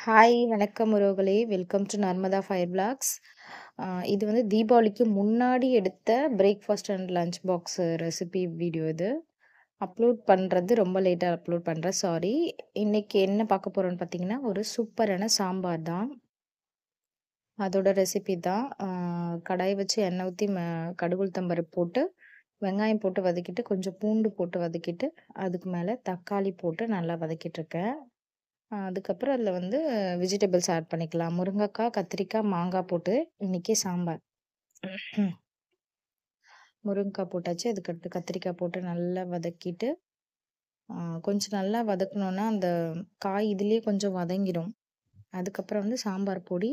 Hi! வணக்கம் உறவுகளே! Welcome to Narmada fire vlogs. இது வந்து தீபாவளிக்கு முன்னாடி எடுத்த breakfast and lunch box recipe video இது. அப்லோட் பண்ணுறது ரொம்ப லேட்டா அப்லோட் பண்ணுறேன், சாரி. இன்னைக்கு என்ன பார்க்க போறோம்னு பார்த்தீங்கன்னா, ஒரு சூப்பரான சாம்பார் தான். அதோட ரெசிபி தான். கடாய் வச்சு எண்ணெய் ஊத்தி கடுகு உளுத்தம் பருப்பு போட்டு, வெங்காயம் போட்டு வதக்கிட்டு, கொஞ்சம் பூண்டு போட்டு வதக்கிட்டு, அதுக்கு மேல தக்காளி போட்டு நல்லா வதக்கிட்டுருக்கேன். அதுக்கப்புறம் அதில வந்து வெஜிடபிள்ஸ் ஆட் பண்ணிக்கலாம். முருங்கக்காய், கத்திரிக்காய், மாங்காய் போட்டு இன்னைக்கு சாம்பார். முருங்கக்காய் போட்டாச்சு. அதுக்கடுத்து கத்திரிக்காய் போட்டு நல்லா வதக்கிட்டு, கொஞ்சம் நல்லா வதக்குனோன்னா, அந்த காய் இதுலயே கொஞ்சம் வதங்கிடும். அதுக்கப்புறம் வந்து சாம்பார் பொடி,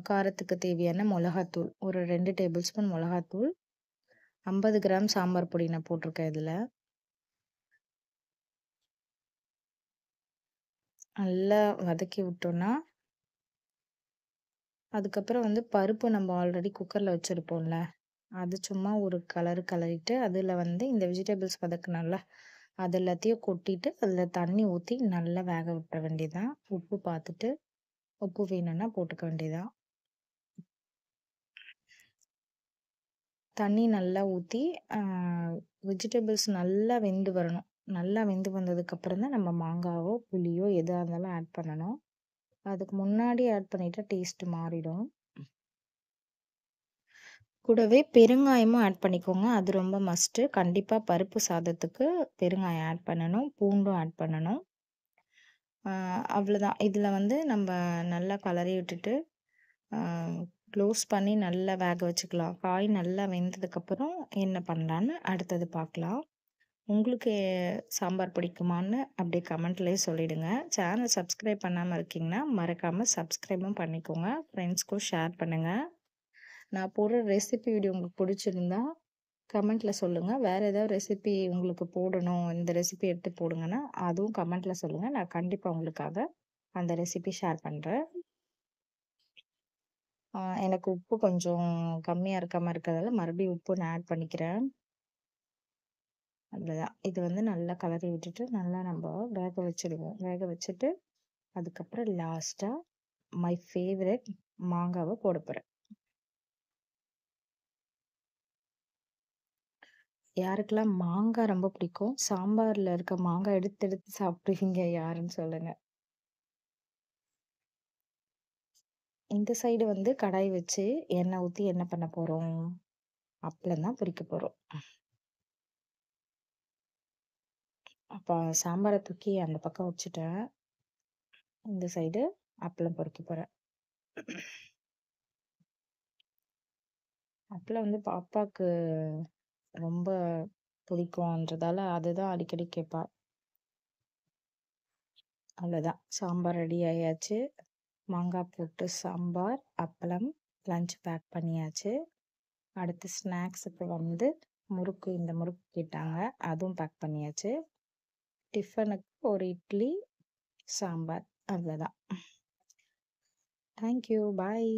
காரத்துக்கு தேவையான மொளகாத்தூள், ஒரு 2 டேபிள் ஸ்பூன் மொளகாத்தூள், 50 கிராம் சாம்பார் பொடி நான் போட்டிருக்கேன் இதில. நல்லா வதக்கி விட்டோன்னா, அதுக்கப்புறம் வந்து பருப்பு நம்ம ஆல்ரெடி குக்கர்ல வச்சிருப்போம்ல, அது சும்மா ஒரு கலரிட்டு, அதில வந்து இந்த வெஜிடபிள்ஸ் வதக்குனோம்ல, அது எல்லாத்தையும் கொட்டிட்டு, அதில தண்ணி ஊத்தி நல்லா வேக விட்டுற வேண்டியதுதான். உப்பு பார்த்துட்டு, உப்பு வேணும்னா போட்டுக்க வேண்டியதுதான். தண்ணி நல்லா ஊத்தி, வெஜிடபிள்ஸ் நல்லா வெந்து வரணும். நல்லா வெந்து வந்ததுக்கப்புறம் தான் நம்ம மாங்காவோ, புளியோ எதா இருந்தாலும் ஆட் பண்ணணும். அதுக்கு முன்னாடி ஆட் பண்ணிட்டா டேஸ்ட் மாறிடும். கூடவே பெருங்காயமும் ஆட் பண்ணிக்கோங்க. அது ரொம்ப மஸ்ட்டு. கண்டிப்பா பருப்பு சாதத்துக்கு பெருங்காயம் ஆட் பண்ணணும். பூண்டும் ஆட் பண்ணணும். அவ்வளோதான். இதில வந்து நம்ப நல்லா கலரி விட்டுட்டு, அ க்ளோஸ் பண்ணி நல்லா வேக வச்சுக்கலாம். காய் நல்லா வெந்ததுக்கப்புறம் என்ன பண்ணலான்னு அடுத்தது பார்க்கலாம். உங்களுக்கு சாம்பார் பிடிக்குமான்னு அப்படியே கமெண்ட்லேயே சொல்லிடுங்க. சேனல் சப்ஸ்கிரைப் பண்ணாம இருக்கீங்கன்னா, மறக்காம சப்ஸ்கிரைபும் பண்ணிக்கோங்க. ஃப்ரெண்ட்ஸ்க்கும் ஷேர் பண்ணுங்க. நான் போடுற ரெசிபி வீடியோ உங்களுக்கு பிடிச்சிருந்தா, கமெண்ட்ல சொல்லுங்க. வேற ஏதாவது ரெசிபி உங்களுக்கு போடணும், இந்த ரெசிபி எடுத்து போடுங்கன்னா, அதுவும் கமெண்ட்ல சொல்லுங்க. நான் கண்டிப்பா உங்களுக்காக அந்த ரெசிபி ஷேர் பண்றேன். எனக்கு உப்பு கொஞ்சம் கம்மியா இருக்க மாரி இருக்கிறதால, மறுபடியும் உப்பு நான் ஆட் பண்ணிக்கிறேன். அவ்வளோதான். இது வந்து நல்லா கலரி விட்டுட்டு, நல்லா நம்ப வேக வச்சுடுவோம். வேக வச்சுட்டு, அதுக்கப்புறம் லாஸ்ட்டா மை ஃபேவரைட் மாங்காவ போடப் போறேன். யாருக்கெல்லாம் மாங்காய் ரொம்ப பிடிக்கும்? சாம்பார்ல இருக்க மாங்காய் எடுத்து எடுத்து சாப்பிடுவீங்க யாருன்னு சொல்லுங்க. இந்த சைடு வந்து கடாய் வச்சு எண்ணெய் ஊத்தி என்ன பண்ண போறோம்? அப்பளம் தான் பொரிக்க போறோம். அப்ப சாம்பார தூக்கி அந்த பக்கம் வச்சுட்டேன். இந்த சைடு அப்பளம் பொரிக்க போறேன். அப்பளம் வந்து பாப்பாக்கு ரொம்ப பிடிக்கும்ன்றதால அதுதான் அடிக்கடி கேட்பா. அவ்வளோதான். சாம்பார் ரெடி ஆயாச்சு. மாங்காய் போட்டு சாம்பார், அப்பளம், லஞ்ச் பேக் பண்ணியாச்சு. அடுத்து ஸ்நாக்ஸுக்கு வந்து இந்த முறுக்கு கேட்டாங்க. அதுவும் பேக் பண்ணியாச்சு. டிஃபனுக்கு ஒரு இட்லி, சாம்பார் அவ்வளோதான். Thank you. பாய்.